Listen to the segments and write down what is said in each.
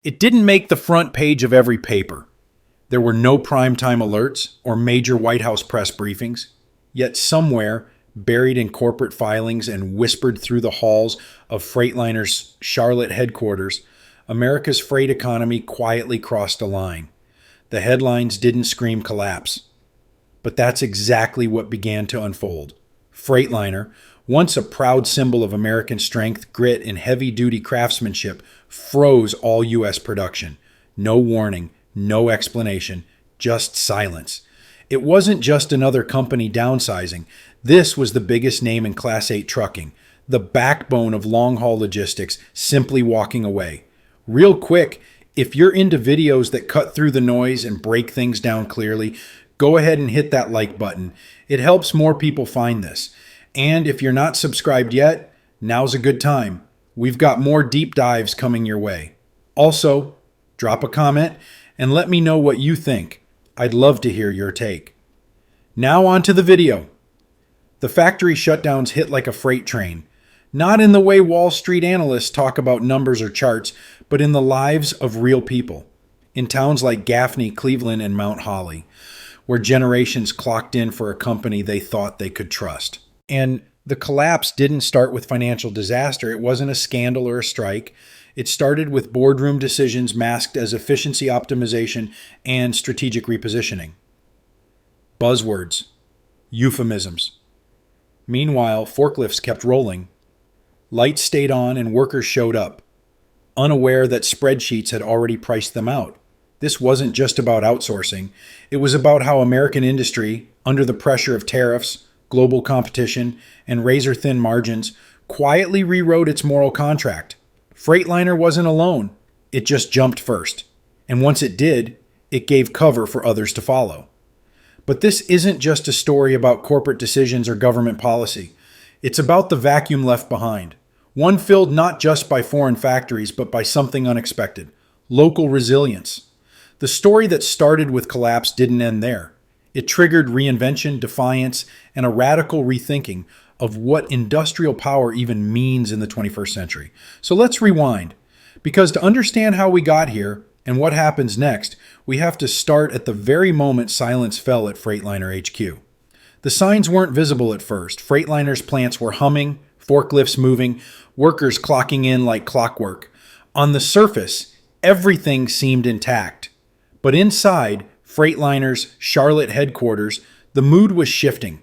It didn't make the front page of every paper. There were no primetime alerts or major White House press briefings. Yet somewhere, buried in corporate filings and whispered through the halls of Freightliner's Charlotte headquarters, America's freight economy quietly crossed a line. The headlines didn't scream collapse. But that's exactly what began to unfold. Freightliner, once a proud symbol of American strength, grit, and heavy-duty craftsmanship, froze all U.S. production. No warning, no explanation, just silence. It wasn't just another company downsizing. This was the biggest name in Class 8 trucking, the backbone of long-haul logistics, simply walking away. Real quick, if you're into videos that cut through the noise and break things down clearly, go ahead and hit that like button. It helps more people find this. And if you're not subscribed yet, now's a good time. We've got more deep dives coming your way. Also, drop a comment and let me know what you think. I'd love to hear your take. Now on to the video. The factory shutdowns hit like a freight train. Not in the way Wall Street analysts talk about numbers or charts, but in the lives of real people. In towns like Gaffney, Cleveland, and Mount Holly, where generations clocked in for a company they thought they could trust. And the collapse didn't start with financial disaster. It wasn't a scandal or a strike. It started with boardroom decisions masked as efficiency optimization and strategic repositioning. Buzzwords, euphemisms. Meanwhile, forklifts kept rolling. Lights stayed on and workers showed up, unaware that spreadsheets had already priced them out. This wasn't just about outsourcing. It was about how American industry, under the pressure of tariffs, global competition, and razor-thin margins, quietly rewrote its moral contract. Freightliner wasn't alone. It just jumped first. And once it did, it gave cover for others to follow. But this isn't just a story about corporate decisions or government policy. It's about the vacuum left behind. One filled not just by foreign factories, but by something unexpected. Local resilience. The story that started with collapse didn't end there. It triggered reinvention, defiance, and a radical rethinking of what industrial power even means in the 21st century. So let's rewind, because to understand how we got here and what happens next, we have to start at the very moment silence fell at Freightliner HQ. The signs weren't visible at first. Freightliner's plants were humming, forklifts moving, workers clocking in like clockwork. On the surface, everything seemed intact. But inside Freightliner's Charlotte headquarters, the mood was shifting.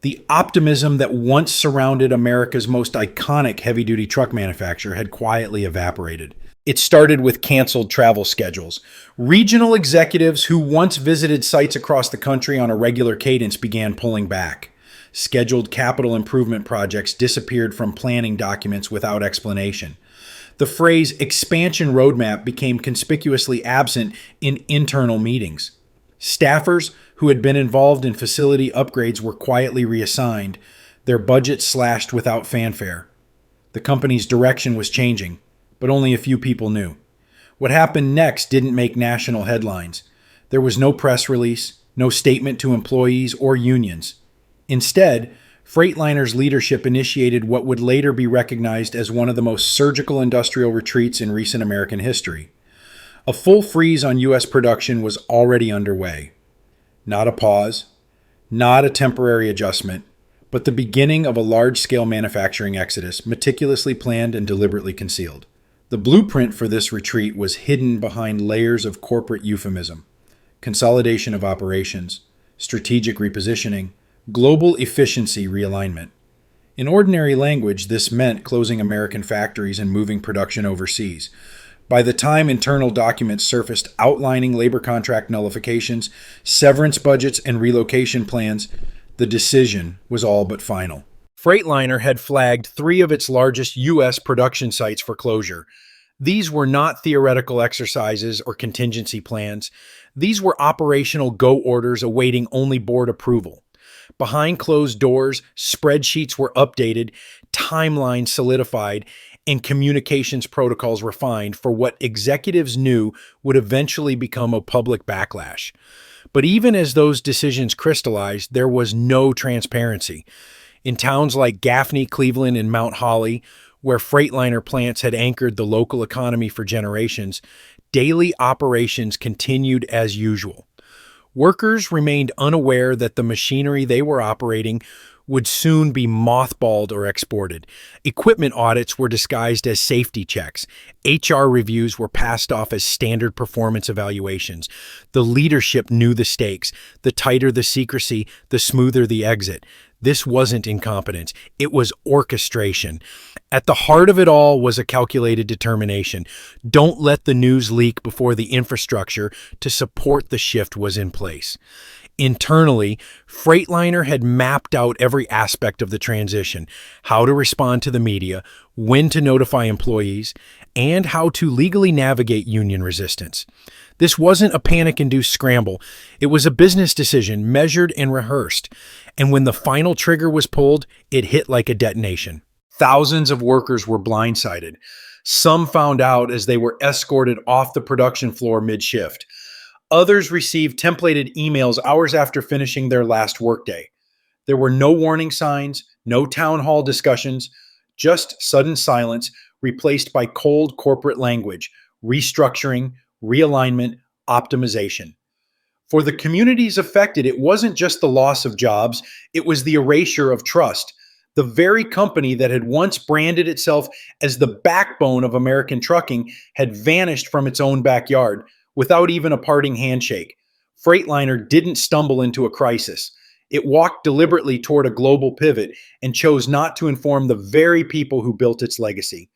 The optimism that once surrounded America's most iconic heavy-duty truck manufacturer had quietly evaporated. It started with canceled travel schedules. Regional executives who once visited sites across the country on a regular cadence began pulling back. Scheduled capital improvement projects disappeared from planning documents without explanation. The phrase expansion roadmap became conspicuously absent in internal meetings. Staffers who had been involved in facility upgrades were quietly reassigned, their budgets slashed without fanfare. The company's direction was changing, but only a few people knew. What happened next didn't make national headlines. There was no press release, no statement to employees or unions. Instead, Freightliner's leadership initiated what would later be recognized as one of the most surgical industrial retreats in recent American history. A full freeze on U.S. production was already underway. Not a pause, not a temporary adjustment, but the beginning of a large-scale manufacturing exodus, meticulously planned and deliberately concealed. The blueprint for this retreat was hidden behind layers of corporate euphemism: consolidation of operations, strategic repositioning, global efficiency realignment. In ordinary language, this meant closing American factories and moving production overseas. By the time internal documents surfaced outlining labor contract nullifications, severance budgets, and relocation plans, the decision was all but final. Freightliner had flagged 3 of its largest U.S. production sites for closure. These were not theoretical exercises or contingency plans. These were operational go orders awaiting only board approval. Behind closed doors, spreadsheets were updated, timelines solidified, and communications protocols refined for what executives knew would eventually become a public backlash. But even as those decisions crystallized, there was no transparency. In towns like Gaffney, Cleveland, and Mount Holly, where Freightliner plants had anchored the local economy for generations, daily operations continued as usual. Workers remained unaware that the machinery they were operating would soon be mothballed or exported. Equipment audits were disguised as safety checks. HR reviews were passed off as standard performance evaluations. The leadership knew the stakes. The tighter the secrecy, the smoother the exit. This wasn't incompetence. It was orchestration. At the heart of it all was a calculated determination. Don't let the news leak before the infrastructure to support the shift was in place. Internally, Freightliner had mapped out every aspect of the transition, how to respond to the media, when to notify employees, and how to legally navigate union resistance. This wasn't a panic-induced scramble. It was a business decision, measured and rehearsed. And when the final trigger was pulled, it hit like a detonation. Thousands of workers were blindsided. Some found out as they were escorted off the production floor mid-shift. Others received templated emails hours after finishing their last workday. There were no warning signs, no town hall discussions, just sudden silence replaced by cold corporate language, restructuring, realignment, optimization. For the communities affected, it wasn't just the loss of jobs, it was the erasure of trust. The very company that had once branded itself as the backbone of American trucking had vanished from its own backyard without even a parting handshake. Freightliner didn't stumble into a crisis. It walked deliberately toward a global pivot and chose not to inform the very people who built its legacy.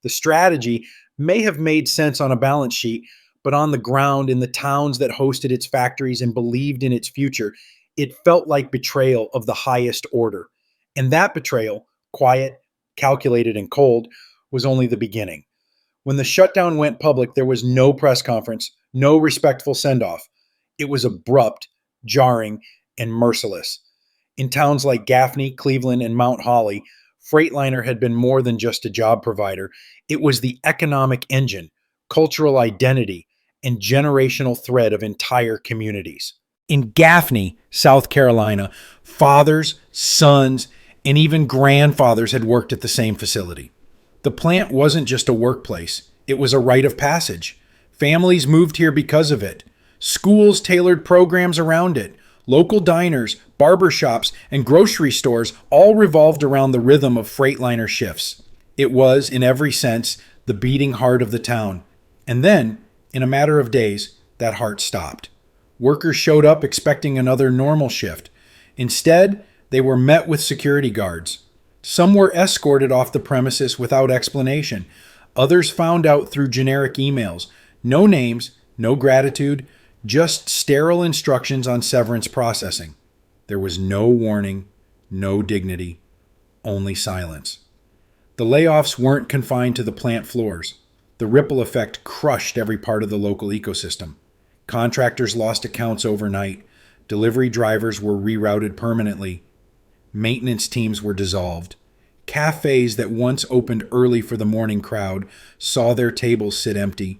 The strategy may have made sense on a balance sheet, but on the ground in the towns that hosted its factories and believed in its future, it felt like betrayal of the highest order. And that betrayal, quiet, calculated, and cold, was only the beginning. When the shutdown went public, there was no press conference, no respectful send-off. It was abrupt, jarring, and merciless. In towns like Gaffney, Cleveland, and Mount Holly, Freightliner had been more than just a job provider. It was the economic engine, cultural identity, and generational thread of entire communities. In Gaffney, South Carolina, fathers, sons, and even grandfathers had worked at the same facility. The plant wasn't just a workplace, it was a rite of passage. Families moved here because of it. Schools tailored programs around it. Local diners, barbershops, and grocery stores all revolved around the rhythm of Freightliner shifts. It was, in every sense, the beating heart of the town. And then, in a matter of days, that heart stopped. Workers showed up expecting another normal shift. Instead, they were met with security guards. Some were escorted off the premises without explanation. Others found out through generic emails. No names, no gratitude, just sterile instructions on severance processing. There was no warning, no dignity, only silence. The layoffs weren't confined to the plant floors. The ripple effect crushed every part of the local ecosystem. Contractors lost accounts overnight. Delivery drivers were rerouted permanently. Maintenance teams were dissolved. Cafes that once opened early for the morning crowd saw their tables sit empty.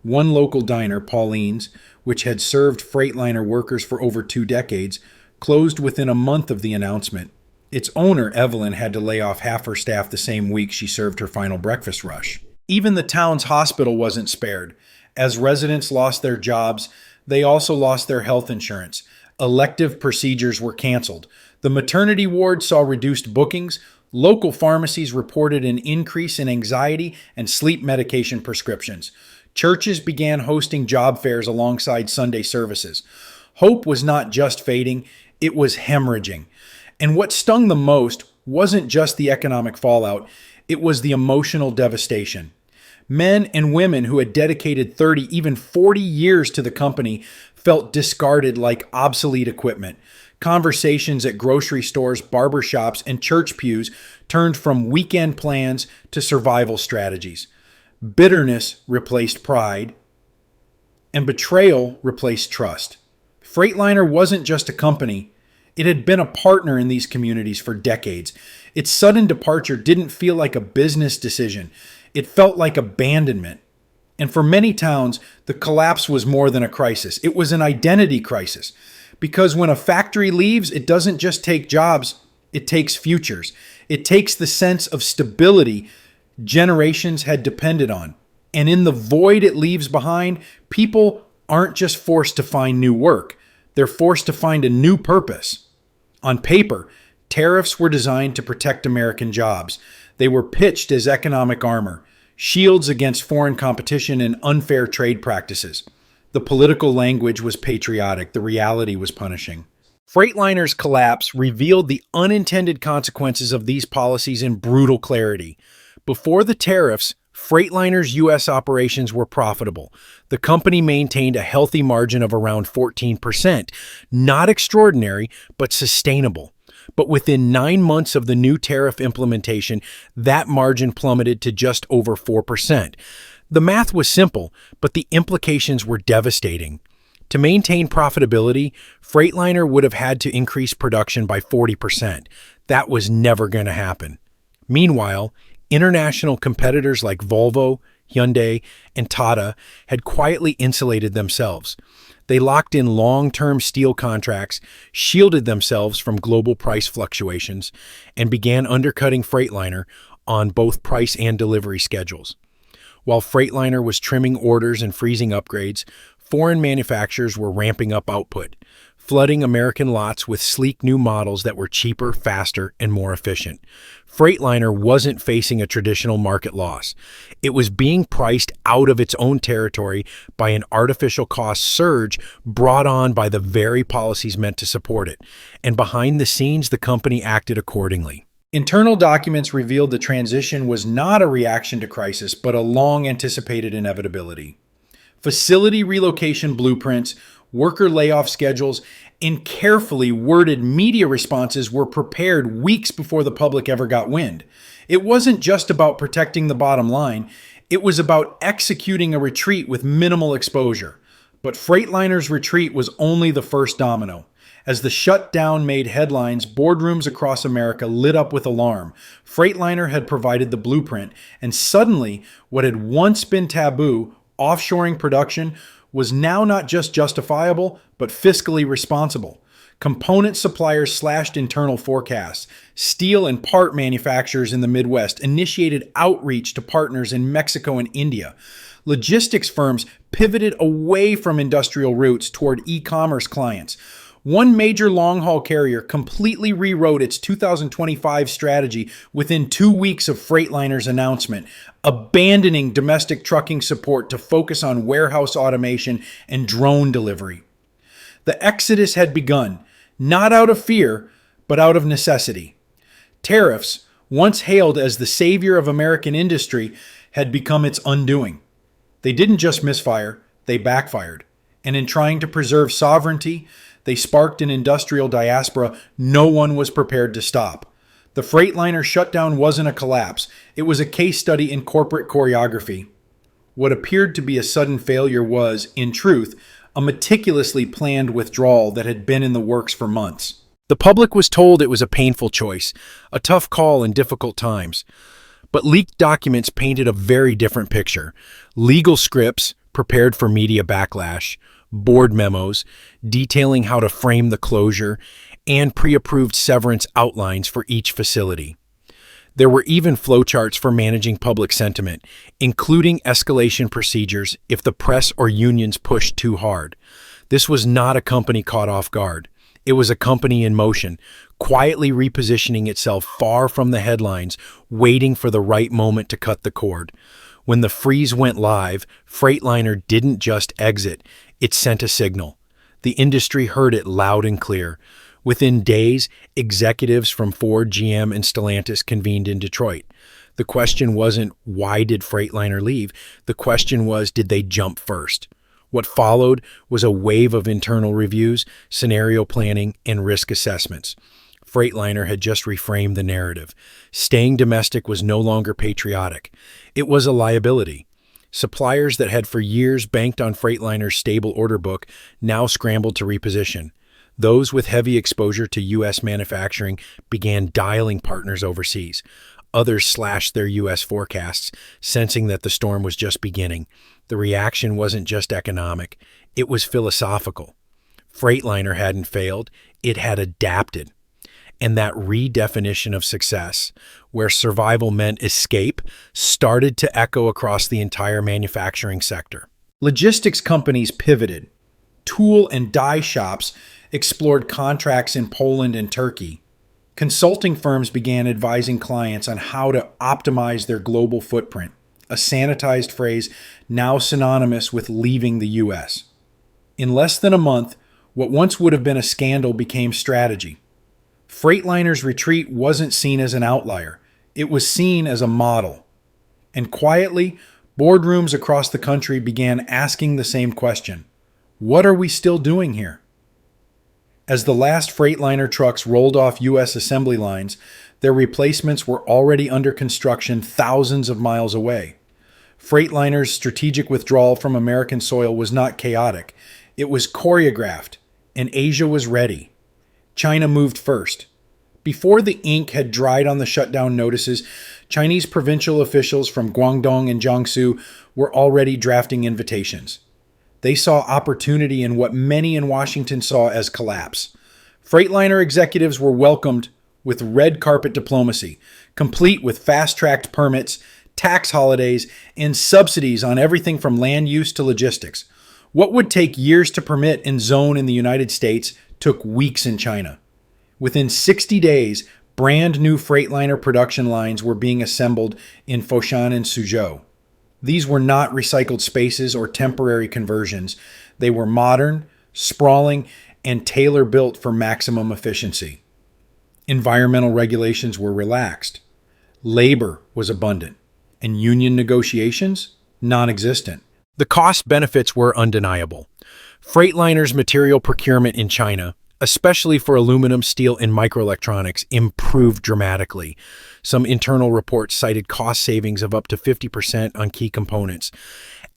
One local diner, Pauline's, which had served Freightliner workers for over 2 decades, closed within a month of the announcement. Its owner, Evelyn, had to lay off half her staff the same week she served her final breakfast rush. Even the town's hospital wasn't spared. As residents lost their jobs, they also lost their health insurance. Elective procedures were canceled. The maternity ward saw reduced bookings. Local pharmacies reported an increase in anxiety and sleep medication prescriptions. Churches began hosting job fairs alongside Sunday services. Hope was not just fading, it was hemorrhaging. And what stung the most wasn't just the economic fallout, it was the emotional devastation. Men and women who had dedicated 30, even 40 years to the company felt discarded like obsolete equipment. Conversations at grocery stores, barbershops, and church pews turned from weekend plans to survival strategies. Bitterness replaced pride, and betrayal replaced trust. Freightliner wasn't just a company. It had been a partner in these communities for decades. Its sudden departure didn't feel like a business decision. It felt like abandonment. And for many towns, the collapse was more than a crisis. It was an identity crisis. Because when a factory leaves, it doesn't just take jobs, it takes futures. It takes the sense of stability generations had depended on. And in the void it leaves behind, people aren't just forced to find new work. They're forced to find a new purpose. On paper, tariffs were designed to protect American jobs. They were pitched as economic armor, shields against foreign competition and unfair trade practices. The political language was patriotic. The reality was punishing. Freightliner's collapse revealed the unintended consequences of these policies in brutal clarity. Before the tariffs, Freightliner's U.S. operations were profitable. The company maintained a healthy margin of around 14%, not extraordinary, but sustainable. But within 9 months of the new tariff implementation, that margin plummeted to just over 4%. The math was simple, but the implications were devastating. To maintain profitability, Freightliner would have had to increase production by 40%. That was never going to happen. Meanwhile, international competitors like Volvo, Hyundai, and Tata had quietly insulated themselves. They locked in long-term steel contracts, shielded themselves from global price fluctuations, and began undercutting Freightliner on both price and delivery schedules. While Freightliner was trimming orders and freezing upgrades, foreign manufacturers were ramping up output, flooding American lots with sleek new models that were cheaper, faster, and more efficient. Freightliner wasn't facing a traditional market loss. It was being priced out of its own territory by an artificial cost surge brought on by the very policies meant to support it. And behind the scenes, the company acted accordingly. Internal documents revealed the transition was not a reaction to crisis, but a long-anticipated inevitability. Facility relocation blueprints, worker layoff schedules, and carefully worded media responses were prepared weeks before the public ever got wind. It wasn't just about protecting the bottom line, it was about executing a retreat with minimal exposure. But Freightliner's retreat was only the first domino. As the shutdown made headlines, boardrooms across America lit up with alarm. Freightliner had provided the blueprint, and suddenly, what had once been taboo, offshoring production, was now not just justifiable, but fiscally responsible. Component suppliers slashed internal forecasts. Steel and part manufacturers in the Midwest initiated outreach to partners in Mexico and India. Logistics firms pivoted away from industrial routes toward e-commerce clients. One major long-haul carrier completely rewrote its 2025 strategy within 2 weeks of Freightliner's announcement, abandoning domestic trucking support to focus on warehouse automation and drone delivery. The exodus had begun, not out of fear, but out of necessity. Tariffs, once hailed as the savior of American industry, had become its undoing. They didn't just misfire, they backfired. And in trying to preserve sovereignty, they sparked an industrial diaspora no one was prepared to stop. The Freightliner shutdown wasn't a collapse. It was a case study in corporate choreography. What appeared to be a sudden failure was, in truth, a meticulously planned withdrawal that had been in the works for months. The public was told it was a painful choice, a tough call in difficult times. But leaked documents painted a very different picture. Legal scripts prepared for media backlash, board memos detailing how to frame the closure, and pre-approved severance outlines for each facility. There were even flowcharts for managing public sentiment, including escalation procedures if the press or unions pushed too hard. This was not a company caught off guard. It was a company in motion, quietly repositioning itself far from the headlines, waiting for the right moment to cut the cord. When the freeze went live, Freightliner didn't just exit, it sent a signal. The industry heard it loud and clear. Within days, executives from Ford, GM, and Stellantis convened in Detroit. The question wasn't, why did Freightliner leave? The question was, did they jump first? What followed was a wave of internal reviews, scenario planning, and risk assessments. Freightliner had just reframed the narrative. Staying domestic was no longer patriotic. It was a liability. Suppliers that had for years banked on Freightliner's stable order book now scrambled to reposition. Those with heavy exposure to U.S. manufacturing began dialing partners overseas. Others slashed their U.S. forecasts, sensing that the storm was just beginning. The reaction wasn't just economic, it was philosophical. Freightliner hadn't failed, it had adapted. And that redefinition of success, where survival meant escape, started to echo across the entire manufacturing sector. Logistics companies pivoted. Tool and die shops explored contracts in Poland and Turkey. Consulting firms began advising clients on how to optimize their global footprint, a sanitized phrase now synonymous with leaving the U.S. In less than a month, what once would have been a scandal became strategy. Freightliner's retreat wasn't seen as an outlier. It was seen as a model. And quietly, boardrooms across the country began asking the same question. What are we still doing here? As the last Freightliner trucks rolled off U.S. assembly lines, their replacements were already under construction thousands of miles away. Freightliner's strategic withdrawal from American soil was not chaotic. It was choreographed, and Asia was ready. China moved first. Before the ink had dried on the shutdown notices, Chinese provincial officials from Guangdong and Jiangsu were already drafting invitations. They saw opportunity in what many in Washington saw as collapse. Freightliner executives were welcomed with red carpet diplomacy, complete with fast-tracked permits, tax holidays, and subsidies on everything from land use to logistics. What would take years to permit and zone in the United States took weeks in China. Within 60 days, brand new Freightliner production lines were being assembled in Foshan and Suzhou. These were not recycled spaces or temporary conversions. They were modern, sprawling, and tailor-built for maximum efficiency. Environmental regulations were relaxed. Labor was abundant, and union negotiations non-existent. The cost benefits were undeniable. Freightliner's material procurement in China, especially for aluminum, steel, and microelectronics, improved dramatically. Some internal reports cited cost savings of up to 50% on key components.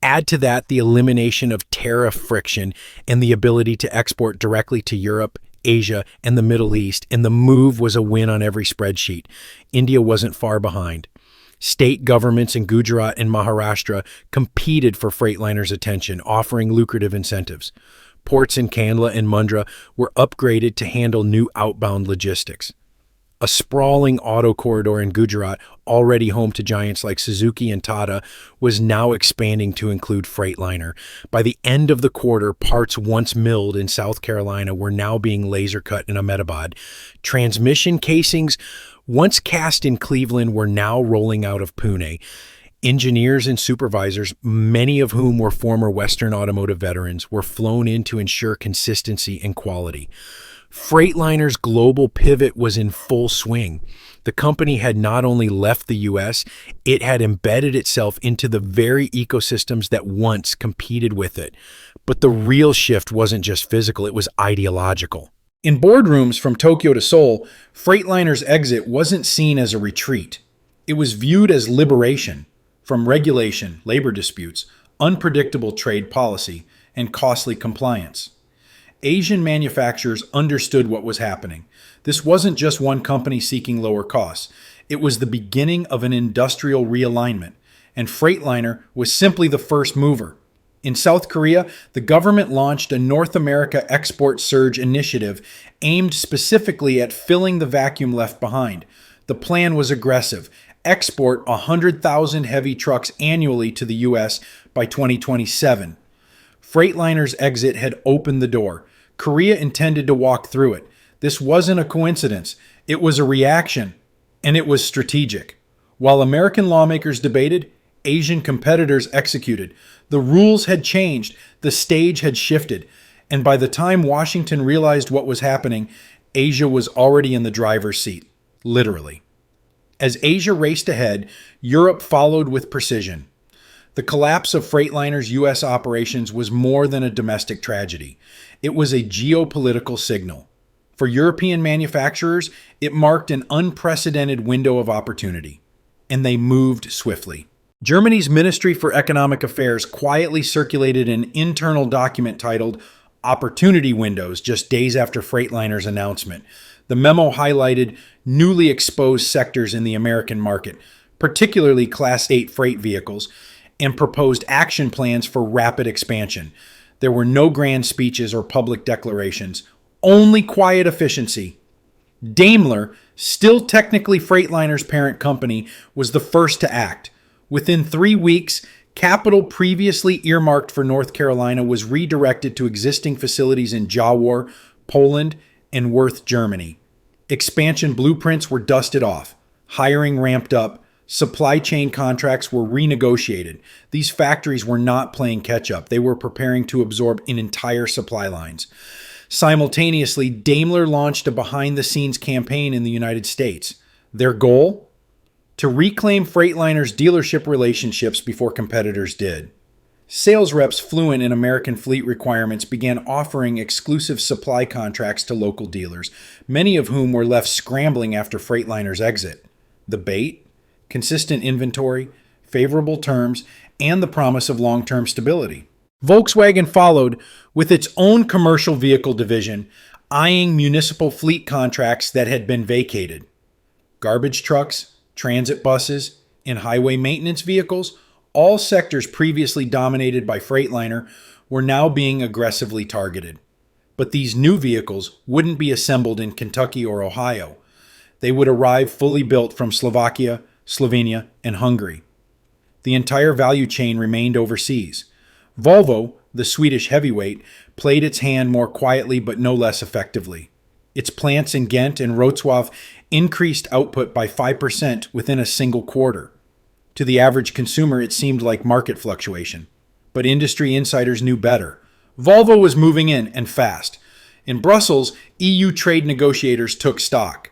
Add to that the elimination of tariff friction and the ability to export directly to Europe, Asia, and the Middle East, and the move was a win on every spreadsheet. India wasn't far behind. State governments in Gujarat and Maharashtra competed for Freightliner's attention, offering lucrative incentives. Ports in Kandla and Mundra were upgraded to handle new outbound logistics. A sprawling auto corridor in Gujarat, already home to giants like Suzuki and Tata, was now expanding to include Freightliner. By the end of the quarter, parts once milled in South Carolina were now being laser cut in Ahmedabad. Transmission casings, once cast in Cleveland, were now rolling out of Pune. Engineers and supervisors, many of whom were former Western automotive veterans, were flown in to ensure consistency and quality. Freightliner's global pivot was in full swing. The company had not only left the U.S., it had embedded itself into the very ecosystems that once competed with it. But the real shift wasn't just physical, it was ideological. In boardrooms from Tokyo to Seoul, Freightliner's exit wasn't seen as a retreat. It was viewed as liberation from regulation, labor disputes, unpredictable trade policy, and costly compliance. Asian manufacturers understood what was happening. This wasn't just one company seeking lower costs. It was the beginning of an industrial realignment, and Freightliner was simply the first mover. In South Korea, the government launched a North America Export Surge initiative aimed specifically at filling the vacuum left behind. The plan was aggressive. Export 100,000 heavy trucks annually to the U.S. by 2027. Freightliner's exit had opened the door. Korea intended to walk through it. This wasn't a coincidence. It was a reaction, and it was strategic. While American lawmakers debated, Asian competitors executed. The rules had changed, the stage had shifted, and by the time Washington realized what was happening, Asia was already in the driver's seat, literally. As Asia raced ahead, Europe followed with precision. The collapse of Freightliner's U.S. operations was more than a domestic tragedy. It was a geopolitical signal. For European manufacturers, it marked an unprecedented window of opportunity, and they moved swiftly. Germany's Ministry for Economic Affairs quietly circulated an internal document titled Opportunity Windows just days after Freightliner's announcement. The memo highlighted newly exposed sectors in the American market, particularly Class 8 freight vehicles, and proposed action plans for rapid expansion. There were no grand speeches or public declarations, only quiet efficiency. Daimler, still technically Freightliner's parent company, was the first to act. Within 3 weeks, capital previously earmarked for North Carolina was redirected to existing facilities in Jawor, Poland, and Worth, Germany. Expansion blueprints were dusted off. Hiring ramped up. Supply chain contracts were renegotiated. These factories were not playing catch-up. They were preparing to absorb an entire supply lines. Simultaneously, Daimler launched a behind-the-scenes campaign in the United States. Their goal? To reclaim Freightliner's dealership relationships before competitors did. Sales reps fluent in American fleet requirements began offering exclusive supply contracts to local dealers, many of whom were left scrambling after Freightliner's exit. The bait? Consistent inventory, favorable terms, and the promise of long-term stability. Volkswagen followed with its own commercial vehicle division, eyeing municipal fleet contracts that had been vacated. Garbage trucks, transit buses, and highway maintenance vehicles, all sectors previously dominated by Freightliner, were now being aggressively targeted. But these new vehicles wouldn't be assembled in Kentucky or Ohio. They would arrive fully built from Slovakia, Slovenia, and Hungary. The entire value chain remained overseas. Volvo, the Swedish heavyweight, played its hand more quietly but no less effectively. Its plants in Ghent and Wrocław increased output by 5% within a single quarter. To the average consumer, it seemed like market fluctuation. But industry insiders knew better. Volvo was moving in, and fast. In Brussels, EU trade negotiators took stock.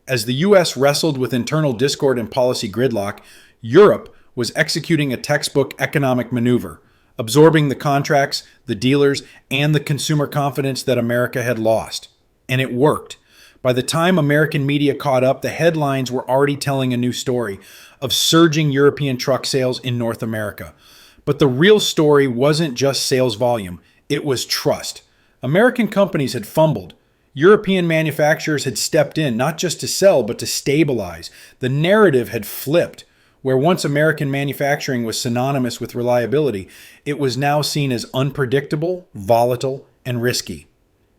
As the US wrestled with internal discord and policy gridlock, Europe was executing a textbook economic maneuver, absorbing the contracts, the dealers, and the consumer confidence that America had lost. And it worked. By the time American media caught up, the headlines were already telling a new story of surging European truck sales in North America. But the real story wasn't just sales volume, it was trust. American companies had fumbled. European manufacturers had stepped in, not just to sell, but to stabilize. The narrative had flipped. Where once American manufacturing was synonymous with reliability, it was now seen as unpredictable, volatile, and risky.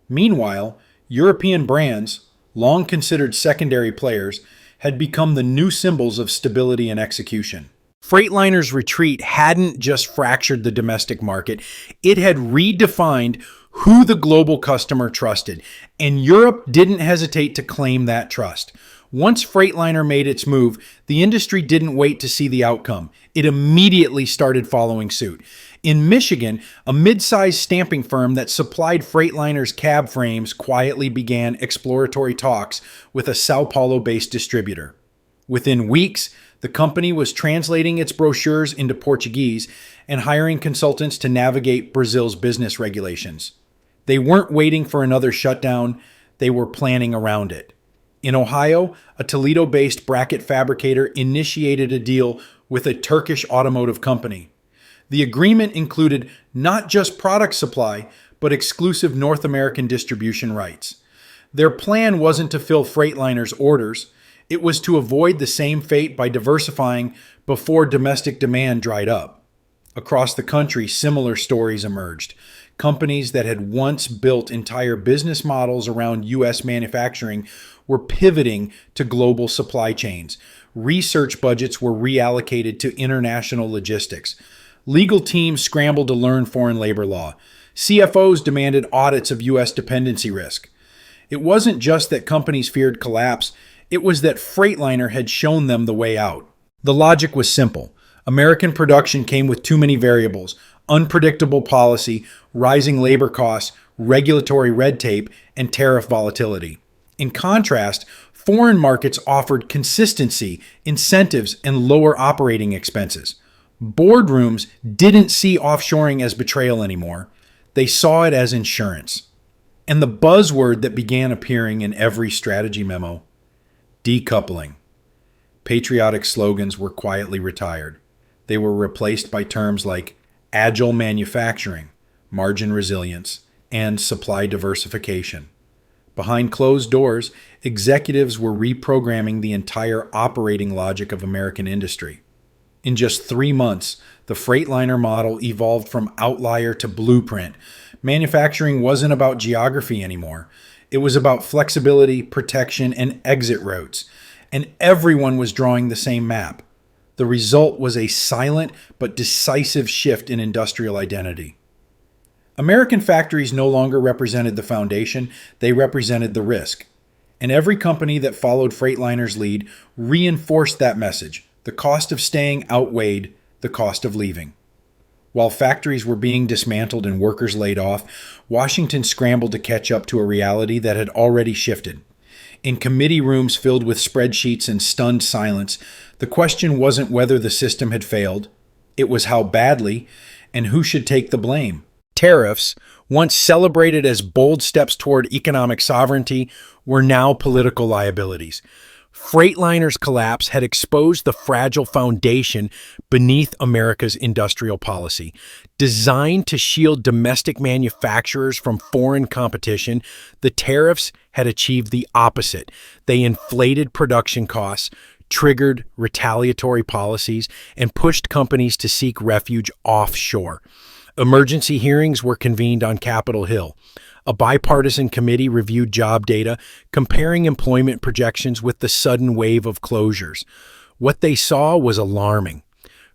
Meanwhile, European brands, long considered secondary players, had become the new symbols of stability and execution. Freightliner's retreat hadn't just fractured the domestic market, it had redefined who the global customer trusted, and Europe didn't hesitate to claim that trust. Once Freightliner made its move, the industry didn't wait to see the outcome. It immediately started following suit. In Michigan, a mid-sized stamping firm that supplied Freightliner's cab frames quietly began exploratory talks with a Sao Paulo-based distributor. Within weeks, the company was translating its brochures into Portuguese and hiring consultants to navigate Brazil's business regulations. They weren't waiting for another shutdown, they were planning around it. In Ohio, a Toledo-based bracket fabricator initiated a deal with a Turkish automotive company. The agreement included not just product supply, but exclusive North American distribution rights. Their plan wasn't to fill Freightliner's orders. It was to avoid the same fate by diversifying before domestic demand dried up. Across the country, similar stories emerged. Companies that had once built entire business models around U.S. manufacturing were pivoting to global supply chains. Research budgets were reallocated to international logistics. Legal teams scrambled to learn foreign labor law. CFOs demanded audits of U.S. dependency risk. It wasn't just that companies feared collapse, it was that Freightliner had shown them the way out. The logic was simple. American production came with too many variables: unpredictable policy, rising labor costs, regulatory red tape, and tariff volatility. In contrast, foreign markets offered consistency, incentives, and lower operating expenses. Boardrooms didn't see offshoring as betrayal anymore. They saw it as insurance. And the buzzword that began appearing in every strategy memo: decoupling. Patriotic slogans were quietly retired. They were replaced by terms like agile manufacturing, margin resilience, and supply diversification. Behind closed doors, executives were reprogramming the entire operating logic of American industry. In just 3 months, the Freightliner model evolved from outlier to blueprint. Manufacturing wasn't about geography anymore. It was about flexibility, protection, and exit routes, and everyone was drawing the same map. The result was a silent but decisive shift in industrial identity. American factories no longer represented the foundation, they represented the risk. And every company that followed Freightliner's lead reinforced that message. The cost of staying outweighed the cost of leaving. While factories were being dismantled and workers laid off, Washington scrambled to catch up to a reality that had already shifted. In committee rooms filled with spreadsheets and stunned silence, the question wasn't whether the system had failed, it was how badly and who should take the blame. Tariffs, once celebrated as bold steps toward economic sovereignty, were now political liabilities. Freightliner's collapse had exposed the fragile foundation beneath America's industrial policy. Designed to shield domestic manufacturers from foreign competition, the tariffs had achieved the opposite. They inflated production costs, triggered retaliatory policies, and pushed companies to seek refuge offshore. Emergency hearings were convened on Capitol Hill. A bipartisan committee reviewed job data, comparing employment projections with the sudden wave of closures. What they saw was alarming.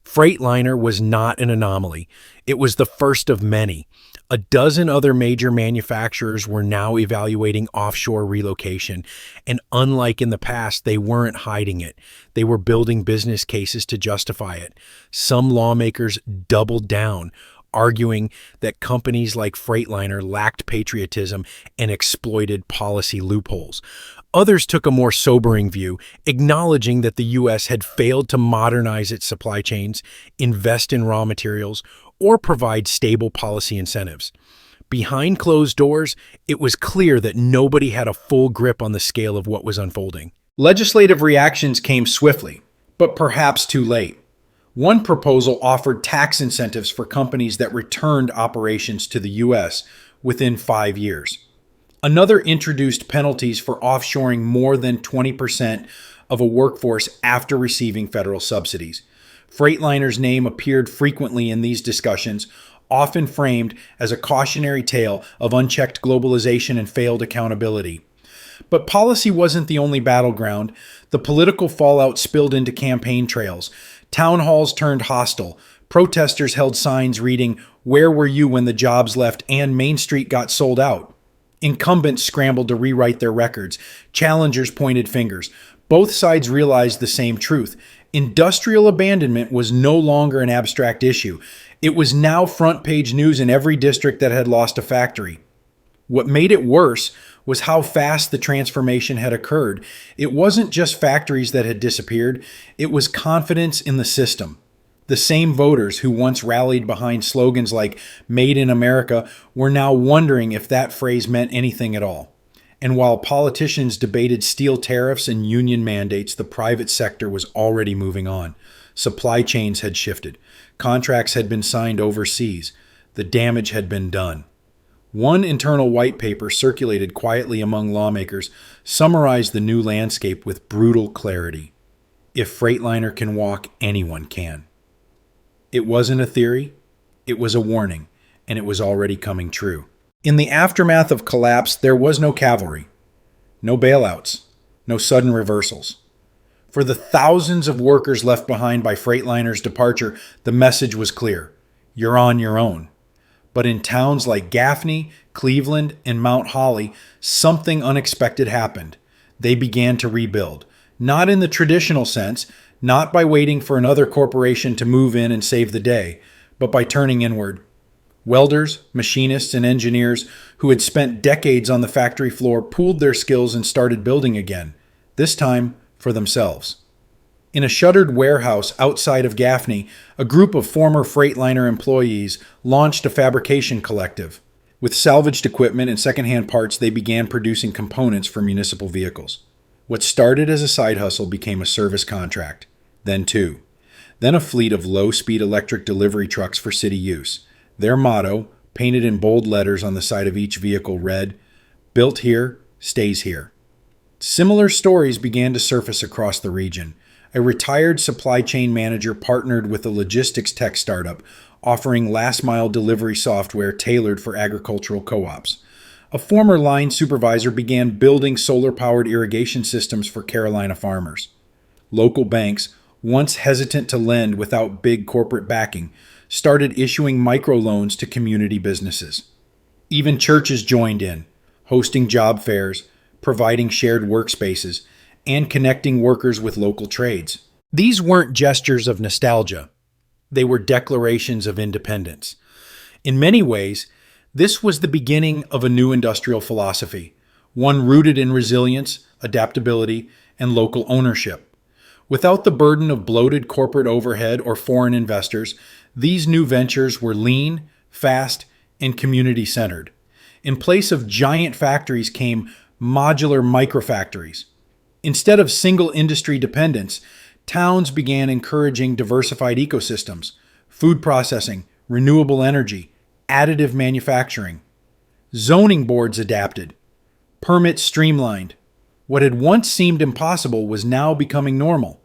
Freightliner was not an anomaly. It was the first of many. A dozen other major manufacturers were now evaluating offshore relocation, and unlike in the past, they weren't hiding it. They were building business cases to justify it. Some lawmakers doubled down, arguing that companies like Freightliner lacked patriotism and exploited policy loopholes. Others took a more sobering view, acknowledging that the U.S. had failed to modernize its supply chains, invest in raw materials, or provide stable policy incentives. Behind closed doors, it was clear that nobody had a full grip on the scale of what was unfolding. Legislative reactions came swiftly, but perhaps too late. One proposal offered tax incentives for companies that returned operations to the U.S. within 5 years. Another introduced penalties for offshoring more than 20% of a workforce after receiving federal subsidies. Freightliner's name appeared frequently in these discussions, often framed as a cautionary tale of unchecked globalization and failed accountability. But policy wasn't the only battleground. The political fallout spilled into campaign trails. Town halls turned hostile. Protesters held signs reading, "Where were you when the jobs left?" and "Main Street got sold out." Incumbents scrambled to rewrite their records. Challengers pointed fingers. Both sides realized the same truth. Industrial abandonment was no longer an abstract issue. It was now front-page news in every district that had lost a factory. What made it worse was how fast the transformation had occurred. It wasn't just factories that had disappeared, it was confidence in the system. The same voters who once rallied behind slogans like "Made in America" were now wondering if that phrase meant anything at all. And while politicians debated steel tariffs and union mandates, the private sector was already moving on. Supply chains had shifted. Contracts had been signed overseas. The damage had been done. One internal white paper circulated quietly among lawmakers summarized the new landscape with brutal clarity. If Freightliner can walk, anyone can. It wasn't a theory, it was a warning, and it was already coming true. In the aftermath of collapse, there was no cavalry, no bailouts, no sudden reversals. For the thousands of workers left behind by Freightliner's departure, the message was clear: you're on your own. But in towns like Gaffney, Cleveland, and Mount Holly, something unexpected happened. They began to rebuild. Not in the traditional sense, not by waiting for another corporation to move in and save the day, but by turning inward. Welders, machinists, and engineers who had spent decades on the factory floor pooled their skills and started building again, this time for themselves. In a shuttered warehouse outside of Gaffney, a group of former Freightliner employees launched a fabrication collective. With salvaged equipment and secondhand parts, they began producing components for municipal vehicles. What started as a side hustle became a service contract, then two. Then a fleet of low-speed electric delivery trucks for city use. Their motto, painted in bold letters on the side of each vehicle, read, "Built here, stays here." Similar stories began to surface across the region. A retired supply chain manager partnered with a logistics tech startup, offering last-mile delivery software tailored for agricultural co-ops. A former line supervisor began building solar-powered irrigation systems for Carolina farmers. Local banks, once hesitant to lend without big corporate backing, started issuing microloans to community businesses. Even churches joined in, hosting job fairs, providing shared workspaces, and connecting workers with local trades. These weren't gestures of nostalgia. They were declarations of independence. In many ways, this was the beginning of a new industrial philosophy, one rooted in resilience, adaptability, and local ownership. Without the burden of bloated corporate overhead or foreign investors, these new ventures were lean, fast, and community-centered. In place of giant factories came modular microfactories. Instead of single industry dependence, towns began encouraging diversified ecosystems, food processing, renewable energy, additive manufacturing. Zoning boards adapted, permits streamlined. What had once seemed impossible was now becoming normal.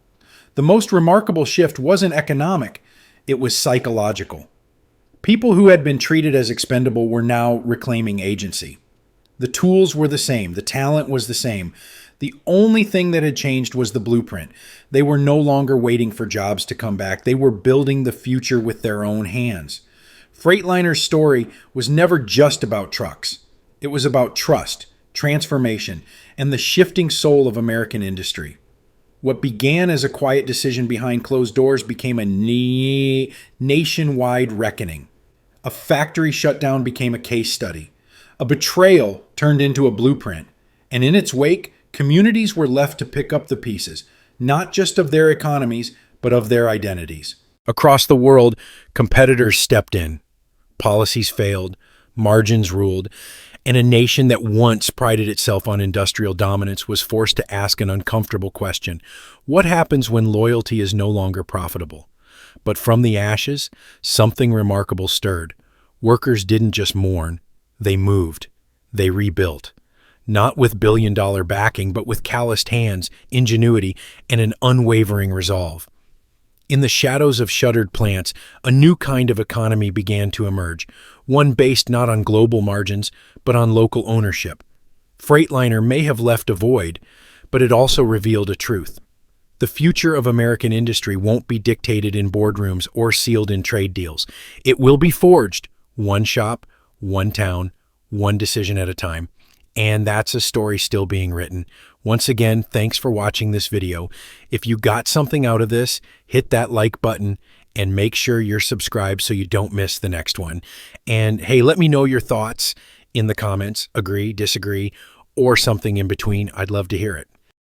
The most remarkable shift wasn't economic, it was psychological. People who had been treated as expendable were now reclaiming agency. The tools were the same, the talent was the same. The only thing that had changed was the blueprint. They were no longer waiting for jobs to come back. They were building the future with their own hands. Freightliner's story was never just about trucks. It was about trust, transformation, and the shifting soul of American industry. What began as a quiet decision behind closed doors became a nationwide reckoning. A factory shutdown became a case study. A betrayal turned into a blueprint. And in its wake, communities were left to pick up the pieces, not just of their economies, but of their identities. Across the world, competitors stepped in. Policies failed, margins ruled, and a nation that once prided itself on industrial dominance was forced to ask an uncomfortable question. What happens when loyalty is no longer profitable? But from the ashes, something remarkable stirred. Workers didn't just mourn, they moved, they rebuilt. Not with billion-dollar backing, but with calloused hands, ingenuity, and an unwavering resolve. In the shadows of shuttered plants, a new kind of economy began to emerge, one based not on global margins, but on local ownership. Freightliner may have left a void, but it also revealed a truth. The future of American industry won't be dictated in boardrooms or sealed in trade deals. It will be forged, one shop, one town, one decision at a time. And that's a story still being written. Once again, thanks for watching this video. If you got something out of this, hit that like button and make sure you're subscribed so you don't miss the next one. And hey, let me know your thoughts in the comments, agree, disagree, or something in between. I'd love to hear it.